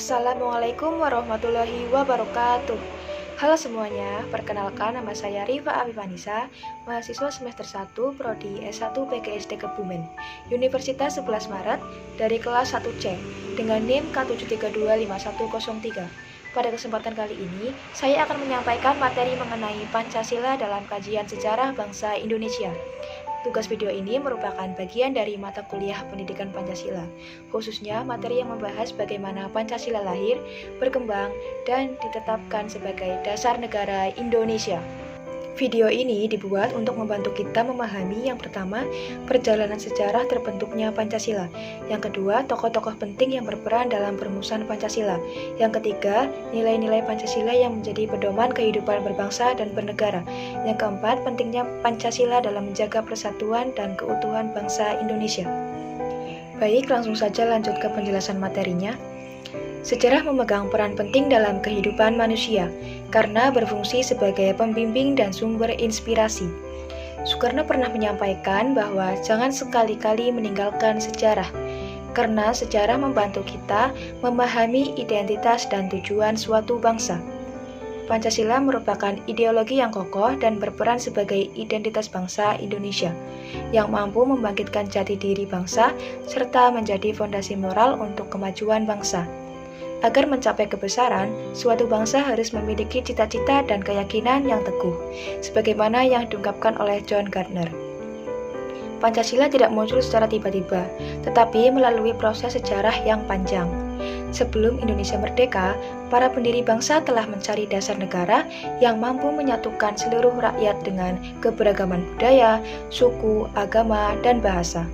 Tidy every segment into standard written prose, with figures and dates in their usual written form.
Assalamualaikum warahmatullahi wabarakatuh. Halo semuanya, perkenalkan nama saya Rifa Afifanisa, mahasiswa semester 1 Prodi S1 PGSD Kebumen, Universitas 11 Maret dari kelas 1C dengan NIM K7325103. Pada kesempatan kali ini, saya akan menyampaikan materi mengenai Pancasila dalam kajian sejarah bangsa Indonesia. Tugas video ini merupakan bagian dari mata kuliah pendidikan Pancasila, khususnya materi yang membahas bagaimana Pancasila lahir, berkembang, dan ditetapkan sebagai dasar negara Indonesia. Video ini dibuat untuk membantu kita memahami yang pertama, perjalanan sejarah terbentuknya Pancasila. Yang kedua, tokoh-tokoh penting yang berperan dalam perumusan Pancasila. Yang ketiga, nilai-nilai Pancasila yang menjadi pedoman kehidupan berbangsa dan bernegara. Yang keempat, pentingnya Pancasila dalam menjaga persatuan dan keutuhan bangsa Indonesia. Baik, langsung saja lanjut ke penjelasan materinya. Sejarah memegang peran penting dalam kehidupan manusia karena berfungsi sebagai pembimbing dan sumber inspirasi. Soekarno pernah menyampaikan bahwa jangan sekali-kali meninggalkan sejarah, karena sejarah membantu kita memahami identitas dan tujuan suatu bangsa. Pancasila merupakan ideologi yang kokoh dan berperan sebagai identitas bangsa Indonesia, yang mampu membangkitkan jati diri bangsa serta menjadi fondasi moral untuk kemajuan bangsa. Agar mencapai kebesaran, suatu bangsa harus memiliki cita-cita dan keyakinan yang teguh, sebagaimana yang diungkapkan oleh John Gardner. Pancasila tidak muncul secara tiba-tiba, tetapi melalui proses sejarah yang panjang. Sebelum Indonesia merdeka, para pendiri bangsa telah mencari dasar negara yang mampu menyatukan seluruh rakyat dengan keberagaman budaya, suku, agama, dan bahasa.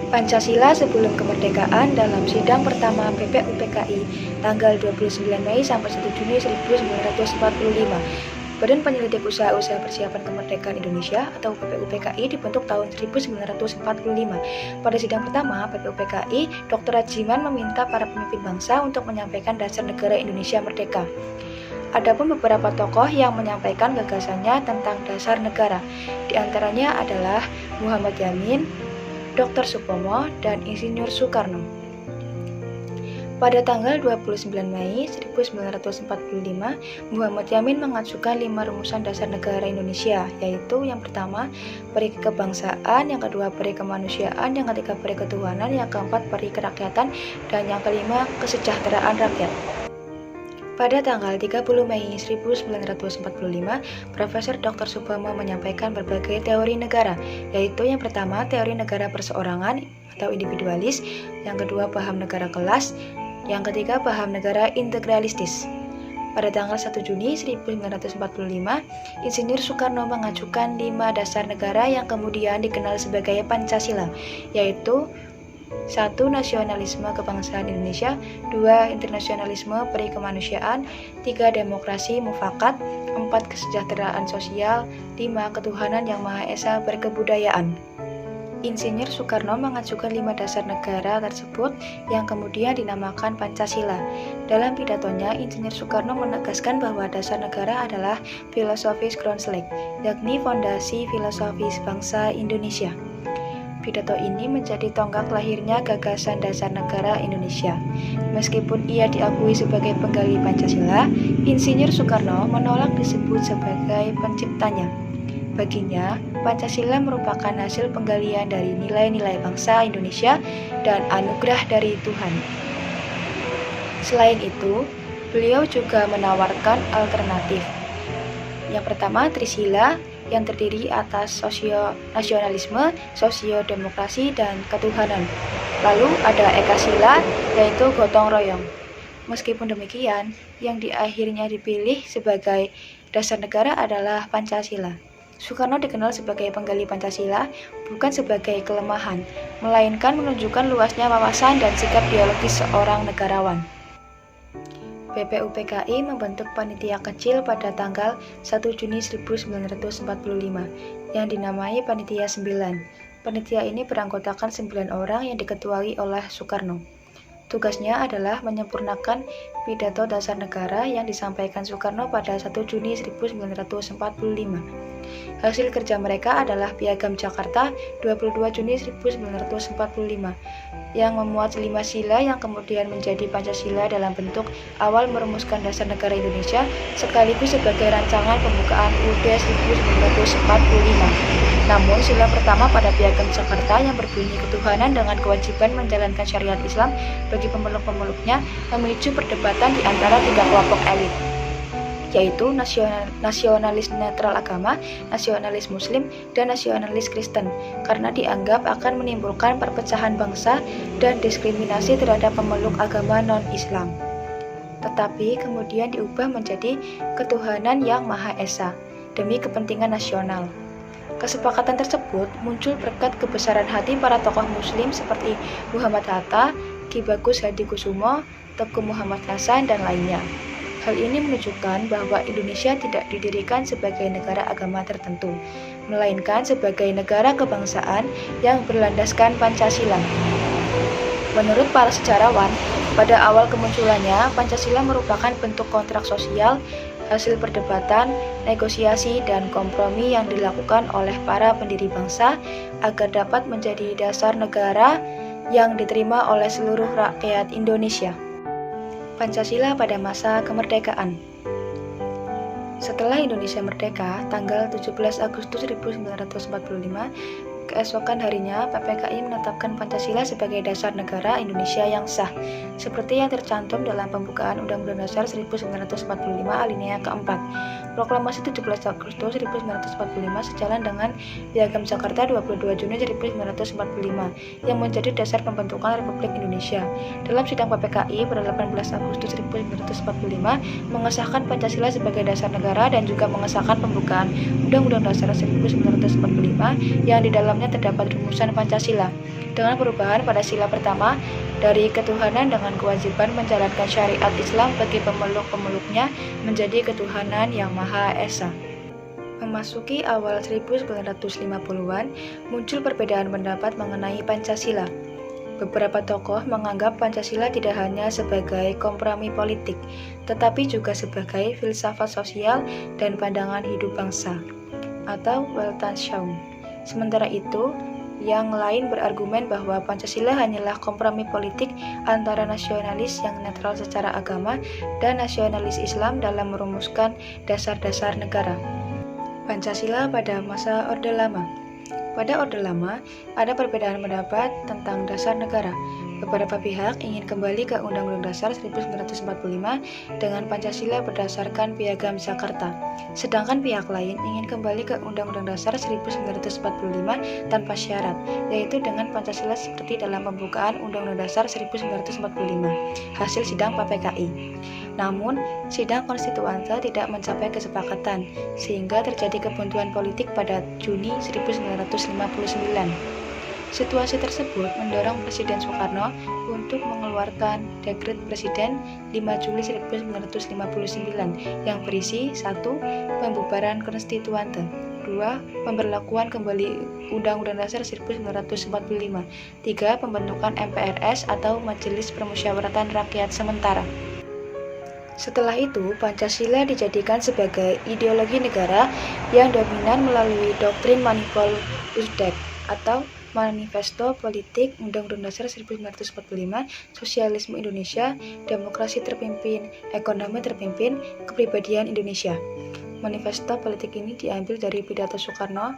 Pancasila sebelum kemerdekaan dalam sidang pertama PPUPKI tanggal 29 Mei sampai 1 Juni 1945. Badan Penyelidik Usaha-Usaha Persiapan Kemerdekaan Indonesia atau PPUPKI dibentuk tahun 1945. Pada sidang pertama PPUPKI, Dr. Rajiman meminta para pemimpin bangsa untuk menyampaikan dasar negara Indonesia merdeka. Adapun beberapa tokoh yang menyampaikan gagasannya tentang dasar negara, di antaranya adalah Muhammad Yamin, Dr. Supomo, dan Insinyur Soekarno. Pada tanggal 29 Mei 1945, Muhammad Yamin mengajukan 5 rumusan dasar negara Indonesia, yaitu yang pertama, peri kebangsaan, yang kedua, peri kemanusiaan, yang ketiga, peri ketuhanan, yang keempat, peri kerakyatan, dan yang kelima, kesejahteraan rakyat. Pada tanggal 30 Mei 1945, Profesor Dr. Supomo menyampaikan berbagai teori negara, yaitu yang pertama, teori negara perseorangan atau individualis, yang kedua, paham negara kelas, yang ketiga, paham negara integralistis. Pada tanggal 1 Juni 1945, Insinyur Soekarno mengajukan 5 dasar negara yang kemudian dikenal sebagai Pancasila, yaitu 1. Nasionalisme kebangsaan Indonesia, 2. Internasionalisme peri kemanusiaan, 3. Demokrasi mufakat, 4. Kesejahteraan sosial, 5. Ketuhanan yang Maha Esa berkebudayaan. Insinyur Soekarno mengajukan 5 dasar negara tersebut yang kemudian dinamakan Pancasila. Dalam pidatonya, Insinyur Soekarno menegaskan bahwa dasar negara adalah filosofis Groundslek, yakni fondasi filosofis bangsa Indonesia. Pidato ini menjadi tonggak lahirnya gagasan dasar negara Indonesia. Meskipun ia diakui sebagai penggali Pancasila, Insinyur Soekarno menolak disebut sebagai penciptanya. Baginya, Pancasila merupakan hasil penggalian dari nilai-nilai bangsa Indonesia dan anugerah dari Tuhan. Selain itu, beliau juga menawarkan alternatif. Yang pertama, Trisila, yang terdiri atas sosio-nasionalisme, sosio-demokrasi, dan ketuhanan. Lalu ada Ekasila, yaitu gotong royong. Meskipun demikian, yang di akhirnya dipilih sebagai dasar negara adalah Pancasila. Soekarno dikenal sebagai penggali Pancasila bukan sebagai kelemahan, melainkan menunjukkan luasnya wawasan dan sikap ideologis seorang negarawan. PPUPKI membentuk panitia kecil pada tanggal 1 Juni 1945 yang dinamai Panitia 9. Panitia ini beranggotakan 9 orang yang diketuai oleh Soekarno. Tugasnya adalah menyempurnakan pidato dasar negara yang disampaikan Soekarno pada 1 Juni 1945. Hasil kerja mereka adalah Piagam Jakarta 22 Juni 1945 yang memuat 5 sila yang kemudian menjadi Pancasila dalam bentuk awal merumuskan dasar negara Indonesia sekaligus sebagai rancangan pembukaan UUD 1945. Namun, sila pertama pada Piagam Jakarta yang berbunyi ketuhanan dengan kewajiban menjalankan syariat Islam bagi pemeluk-pemeluknya memicu perdebatan di antara 3 kelompok elit, yaitu nasionalis netral agama, nasionalis muslim, dan nasionalis Kristen, karena dianggap akan menimbulkan perpecahan bangsa dan diskriminasi terhadap pemeluk agama non-Islam. Tetapi kemudian diubah menjadi ketuhanan yang Maha Esa demi kepentingan nasional. Kesepakatan tersebut muncul berkat kebesaran hati para tokoh muslim seperti Muhammad Hatta, Ki Bagus Hadikusumo, Teguh Muhammad Hasan, dan lainnya. Hal ini menunjukkan bahwa Indonesia tidak didirikan sebagai negara agama tertentu, melainkan sebagai negara kebangsaan yang berlandaskan Pancasila. Menurut para sejarawan, pada awal kemunculannya, Pancasila merupakan bentuk kontrak sosial, hasil perdebatan, negosiasi, dan kompromi yang dilakukan oleh para pendiri bangsa agar dapat menjadi dasar negara yang diterima oleh seluruh rakyat Indonesia. Pancasila pada masa kemerdekaan. Setelah Indonesia merdeka, tanggal 17 Agustus 1945, keesokan harinya PPKI menetapkan Pancasila sebagai dasar negara Indonesia yang sah, seperti yang tercantum dalam pembukaan Undang-Undang Dasar 1945 alinea keempat. Proklamasi 17 Agustus 1945 sejalan dengan Piagam Jakarta 22 Juni 1945 yang menjadi dasar pembentukan Republik Indonesia. Dalam sidang PPKI pada 18 Agustus 1945 mengesahkan Pancasila sebagai dasar negara dan juga mengesahkan pembukaan Undang-Undang Dasar 1945 yang di dalamnya terdapat rumusan Pancasila dengan perubahan pada sila pertama dari ketuhanan dengan kewajiban menjalankan syariat Islam bagi pemeluk-pemeluknya menjadi ketuhanan yang Maha Esa. Memasuki awal 1950-an, muncul perbedaan pendapat mengenai Pancasila. Beberapa tokoh menganggap Pancasila tidak hanya sebagai kompromi politik, tetapi juga sebagai filsafat sosial dan pandangan hidup bangsa, atau Weltanschauung. Sementara itu, yang lain berargumen bahwa Pancasila hanyalah kompromi politik antara nasionalis yang netral secara agama dan nasionalis Islam dalam merumuskan dasar-dasar negara. Pancasila pada masa Orde Lama. Pada Orde Lama, ada perbedaan pendapat tentang dasar negara. Beberapa pihak ingin kembali ke Undang-Undang Dasar 1945 dengan Pancasila berdasarkan Piagam Jakarta. Sedangkan pihak lain ingin kembali ke Undang-Undang Dasar 1945 tanpa syarat, yaitu dengan Pancasila seperti dalam pembukaan Undang-Undang Dasar 1945, hasil sidang PPKI. Namun, sidang konstituante tidak mencapai kesepakatan, sehingga terjadi kebuntuan politik pada Juni 1959. Situasi tersebut mendorong Presiden Soekarno untuk mengeluarkan Dekret Presiden 5 Juli 1959 yang berisi 1. Pembubaran konstituante, 2. Pemberlakuan kembali Undang-Undang Dasar 1945, 3. Pembentukan MPRS atau Majelis Permusyawaratan Rakyat Sementara. Setelah itu, Pancasila dijadikan sebagai ideologi negara yang dominan melalui doktrin Manipul Usdek atau Manifesto Politik Undang-Undang Dasar 1945, Sosialisme Indonesia, Demokrasi Terpimpin, Ekonomi Terpimpin, Kepribadian Indonesia. Manifesto politik ini diambil dari pidato Soekarno,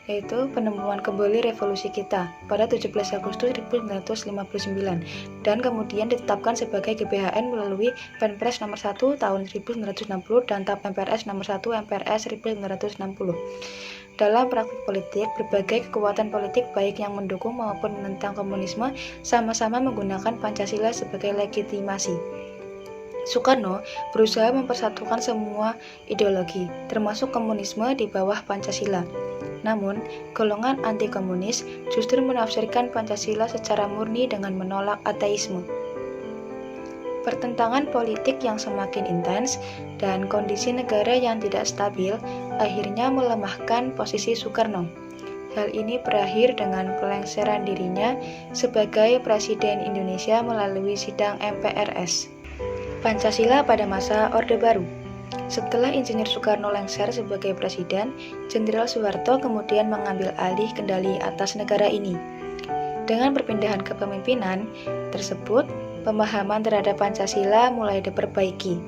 yaitu penemuan kembali revolusi kita pada 17 Agustus 1959 dan kemudian ditetapkan sebagai GBHN melalui Perpres nomor 1 tahun 1960 dan TAP MPRS nomor 1 MPRS 1960. Dalam praktik politik, berbagai kekuatan politik baik yang mendukung maupun menentang komunisme sama-sama menggunakan Pancasila sebagai legitimasi. Soekarno berusaha mempersatukan semua ideologi, termasuk komunisme di bawah Pancasila. Namun, golongan anti-komunis justru menafsirkan Pancasila secara murni dengan menolak ateisme. Pertentangan politik yang semakin intens dan kondisi negara yang tidak stabil akhirnya melemahkan posisi Soekarno. Hal ini berakhir dengan pelengseran dirinya sebagai Presiden Indonesia melalui sidang MPRS. Pancasila pada masa Orde Baru. Setelah Insinyur Soekarno lengser sebagai presiden, Jenderal Soeharto kemudian mengambil alih kendali atas negara ini. Dengan perpindahan kepemimpinan tersebut, pemahaman terhadap Pancasila mulai diperbaiki.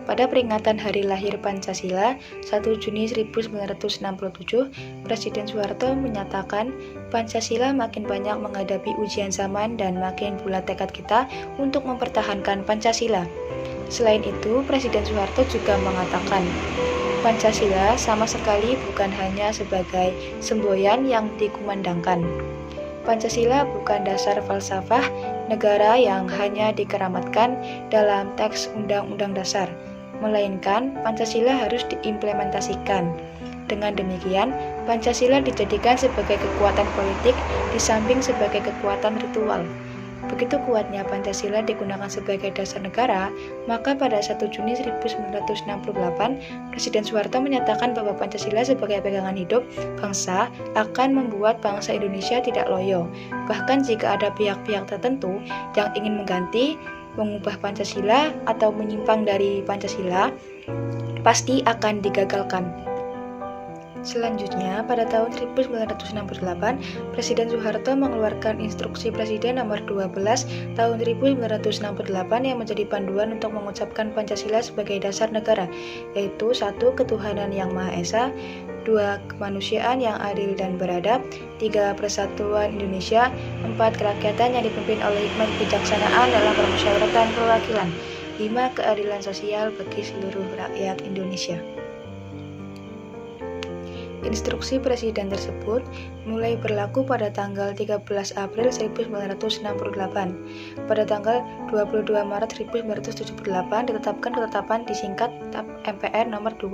Pada peringatan hari lahir Pancasila, 1 Juni 1967, Presiden Soeharto menyatakan Pancasila makin banyak menghadapi ujian zaman dan makin bulat tekad kita untuk mempertahankan Pancasila. Selain itu, Presiden Soeharto juga mengatakan Pancasila sama sekali bukan hanya sebagai semboyan yang dikumandangkan. Pancasila bukan dasar falsafah negara yang hanya dikeramatkan dalam teks Undang-Undang Dasar, melainkan Pancasila harus diimplementasikan. Dengan demikian, Pancasila dijadikan sebagai kekuatan politik di samping sebagai kekuatan ritual. Begitu kuatnya Pancasila digunakan sebagai dasar negara, maka pada 1 Juni 1968, Presiden Soeharto menyatakan bahwa Pancasila sebagai pegangan hidup bangsa akan membuat bangsa Indonesia tidak loyo. Bahkan jika ada pihak-pihak tertentu yang ingin mengganti, mengubah Pancasila atau menyimpang dari Pancasila, pasti akan digagalkan. Selanjutnya, pada tahun 1968, Presiden Soeharto mengeluarkan Instruksi Presiden nomor 12 tahun 1968 yang menjadi panduan untuk mengucapkan Pancasila sebagai dasar negara, yaitu 1. Ketuhanan yang Maha Esa, 2. Kemanusiaan yang adil dan beradab, 3. Persatuan Indonesia, 4. Kerakyatan yang dipimpin oleh hikmat kebijaksanaan dalam permusyawaratan perwakilan, 5. Keadilan sosial bagi seluruh rakyat Indonesia. Instruksi Presiden tersebut mulai berlaku pada tanggal 13 April 1968. Pada tanggal 22 Maret 1978 ditetapkan ketetapan disingkat MPR nomor 2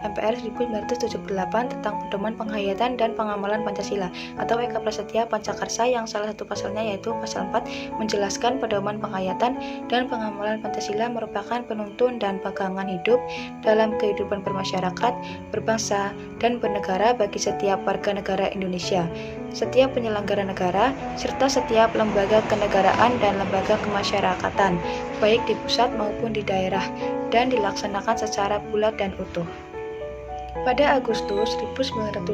MPR 1978 tentang pedoman penghayatan dan pengamalan Pancasila atau Eka Prasetya Pancakarsa yang salah satu pasalnya yaitu pasal 4 menjelaskan pedoman penghayatan dan pengamalan Pancasila merupakan penuntun dan pegangan hidup dalam kehidupan bermasyarakat, berbangsa, dan bernegara bagi setiap warga negara Indonesia, setiap penyelenggara negara, serta setiap lembaga kenegaraan dan lembaga kemasyarakatan, baik di pusat maupun di daerah, dan dilaksanakan secara bulat dan utuh. Pada Agustus 1982,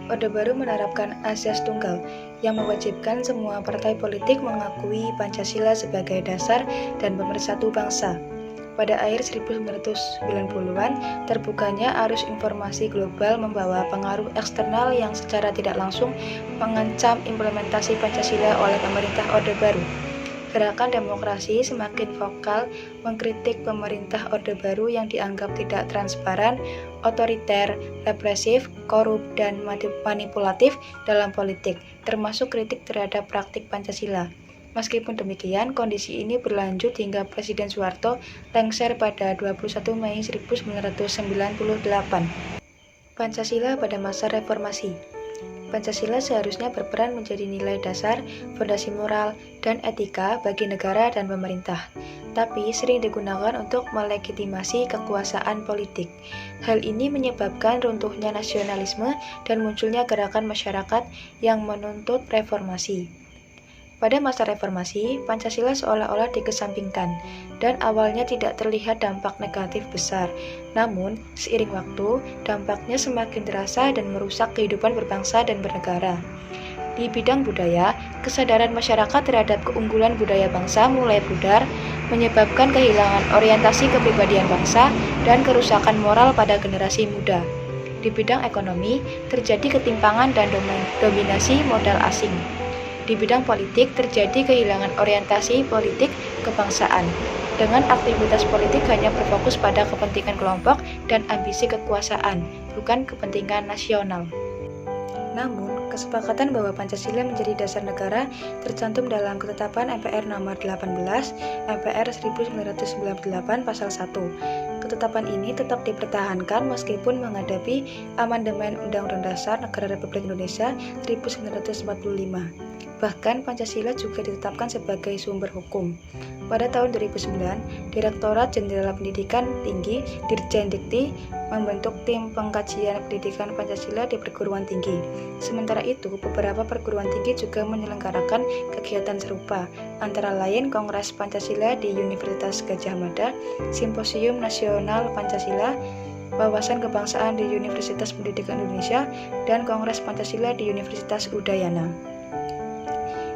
Orde Baru menerapkan Azas Tunggal yang mewajibkan semua partai politik mengakui Pancasila sebagai dasar dan pemersatu bangsa. Pada akhir 1990-an, terbukanya arus informasi global membawa pengaruh eksternal yang secara tidak langsung mengancam implementasi Pancasila oleh pemerintah Orde Baru. Gerakan demokrasi semakin vokal mengkritik pemerintah Orde Baru yang dianggap tidak transparan, otoriter, represif, korup, dan manipulatif dalam politik, termasuk kritik terhadap praktik Pancasila. Meskipun demikian, kondisi ini berlanjut hingga Presiden Soeharto lengser pada 21 Mei 1998. Pancasila pada masa reformasi. Pancasila seharusnya berperan menjadi nilai dasar, fondasi moral, dan etika bagi negara dan pemerintah, tapi sering digunakan untuk melegitimasi kekuasaan politik. Hal ini menyebabkan runtuhnya nasionalisme dan munculnya gerakan masyarakat yang menuntut reformasi. Pada masa reformasi, Pancasila seolah-olah dikesampingkan, dan awalnya tidak terlihat dampak negatif besar. Namun, seiring waktu, dampaknya semakin terasa dan merusak kehidupan berbangsa dan bernegara. Di bidang budaya, kesadaran masyarakat terhadap keunggulan budaya bangsa mulai pudar, menyebabkan kehilangan orientasi kepribadian bangsa dan kerusakan moral pada generasi muda. Di bidang ekonomi, terjadi ketimpangan dan dominasi modal asing. Di bidang politik terjadi kehilangan orientasi politik kebangsaan, dengan aktivitas politik hanya berfokus pada kepentingan kelompok dan ambisi kekuasaan, bukan kepentingan nasional. Namun, kesepakatan bahwa Pancasila menjadi dasar negara tercantum dalam Ketetapan MPR nomor 18 MPR 1998 pasal 1. Ketetapan ini tetap dipertahankan meskipun menghadapi amandemen Undang-Undang Dasar Negara Republik Indonesia 1945. Bahkan Pancasila juga ditetapkan sebagai sumber hukum. Pada tahun 2009, Direktorat Jenderal Pendidikan Tinggi Dirjen Dikti membentuk tim pengkajian pendidikan Pancasila di perguruan tinggi. Sementara itu, beberapa perguruan tinggi juga menyelenggarakan kegiatan serupa, antara lain Kongres Pancasila di Universitas Gadjah Mada, Simposium Nasional Pancasila, Wawasan Kebangsaan di Universitas Pendidikan Indonesia, dan Kongres Pancasila di Universitas Udayana.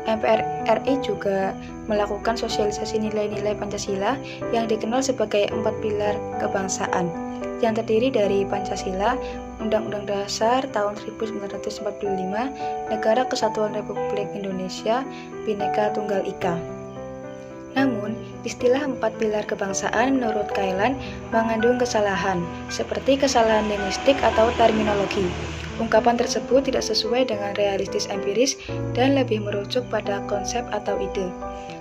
MPR RI juga melakukan sosialisasi nilai-nilai Pancasila yang dikenal sebagai 4 pilar kebangsaan, yang terdiri dari Pancasila, Undang-Undang Dasar tahun 1945, Negara Kesatuan Republik Indonesia, Bhinneka Tunggal Ika. Namun, istilah 4 pilar kebangsaan menurut Kailan mengandung kesalahan, seperti kesalahan linguistik atau terminologi. Ungkapan tersebut tidak sesuai dengan realistis empiris dan lebih merujuk pada konsep atau ide.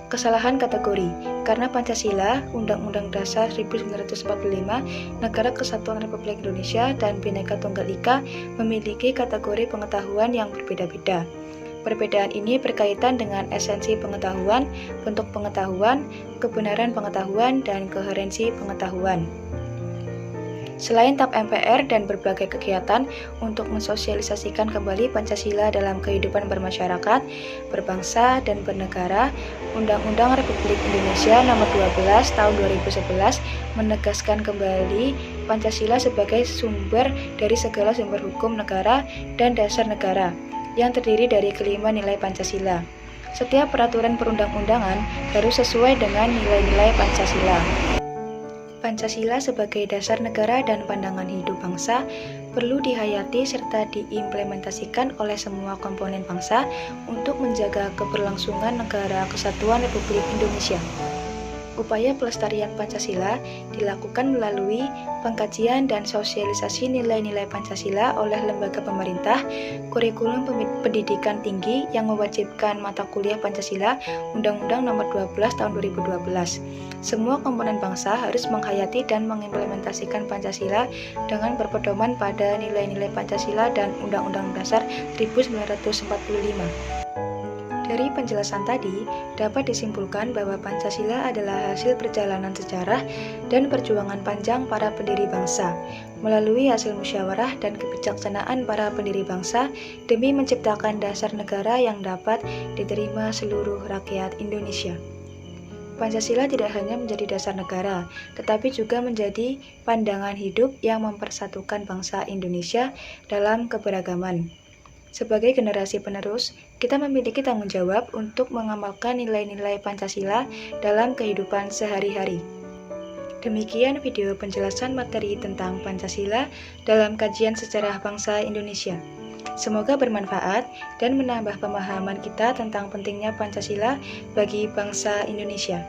Kesalahan kategori, karena Pancasila, Undang-Undang Dasar 1945, Negara Kesatuan Republik Indonesia, dan Bhinneka Tunggal Ika memiliki kategori pengetahuan yang berbeda-beda. Perbedaan ini berkaitan dengan esensi pengetahuan, bentuk pengetahuan, kebenaran pengetahuan, dan koherensi pengetahuan. Selain TAP MPR dan berbagai kegiatan untuk mensosialisasikan kembali Pancasila dalam kehidupan bermasyarakat, berbangsa, dan bernegara, Undang-Undang Republik Indonesia Nomor 12 Tahun 2011 menegaskan kembali Pancasila sebagai sumber dari segala sumber hukum negara dan dasar negara, yang terdiri dari kelima nilai Pancasila. Setiap peraturan perundang-undangan harus sesuai dengan nilai-nilai Pancasila. Pancasila sebagai dasar negara dan pandangan hidup bangsa perlu dihayati serta diimplementasikan oleh semua komponen bangsa untuk menjaga keberlangsungan Negara Kesatuan Republik Indonesia. Upaya pelestarian Pancasila dilakukan melalui pengkajian dan sosialisasi nilai-nilai Pancasila oleh lembaga pemerintah, kurikulum pendidikan tinggi yang mewajibkan mata kuliah Pancasila, Undang-Undang Nomor 12 Tahun 2012. Semua komponen bangsa harus menghayati dan mengimplementasikan Pancasila dengan berpedoman pada nilai-nilai Pancasila dan Undang-Undang Dasar 1945. Dari penjelasan tadi, dapat disimpulkan bahwa Pancasila adalah hasil perjalanan sejarah dan perjuangan panjang para pendiri bangsa, melalui hasil musyawarah dan kebijaksanaan para pendiri bangsa demi menciptakan dasar negara yang dapat diterima seluruh rakyat Indonesia. Pancasila tidak hanya menjadi dasar negara, tetapi juga menjadi pandangan hidup yang mempersatukan bangsa Indonesia dalam keberagaman. Sebagai generasi penerus, kita memiliki tanggung jawab untuk mengamalkan nilai-nilai Pancasila dalam kehidupan sehari-hari. Demikian video penjelasan materi tentang Pancasila dalam kajian sejarah bangsa Indonesia. Semoga bermanfaat dan menambah pemahaman kita tentang pentingnya Pancasila bagi bangsa Indonesia.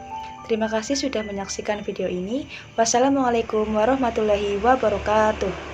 Terima kasih sudah menyaksikan video ini. Wassalamualaikum warahmatullahi wabarakatuh.